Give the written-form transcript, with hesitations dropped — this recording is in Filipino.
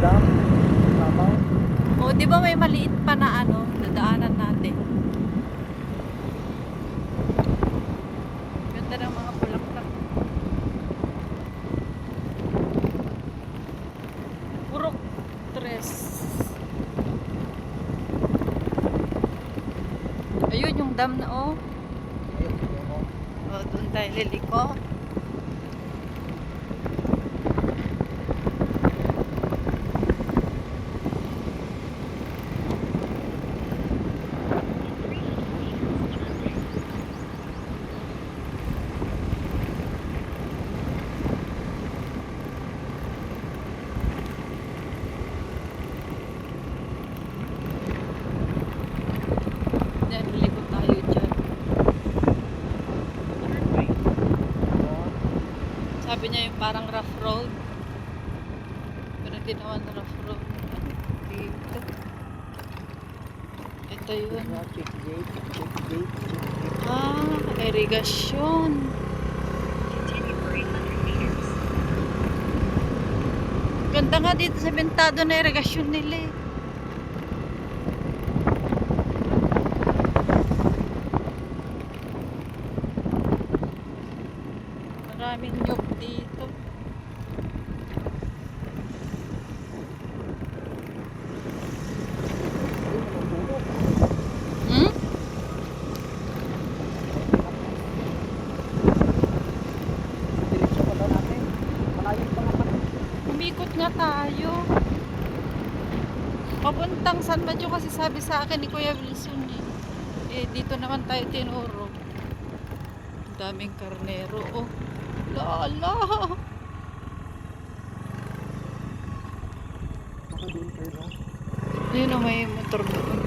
dam. Sabaw. O, di ba may maliit pa na ano, dadaanan natin. Ganda ng mga bulaklak. Purok tres. Ayun yung dam na oh. O, doon tayo liliko. Yan, liliko tayo dyan. Sabi niya yung parang rough road. Pero ginawa na rough road. Dito. Ito yun. Check gate. Ah, irigasyon. Ganda nga dito sa bintado na irigasyon nila eh. Maraming nyug dito. Hmm? Diretso pa daw natin. Malayo pa naman. Umikot nga tayo. Papuntang San Mateo kasi sabi sa akin ni Kuya Wilson eh. Eh dito naman tayo tinuro. Ang daming karnero oh. Lala. Baka doon kayo. Yun o may motor doon.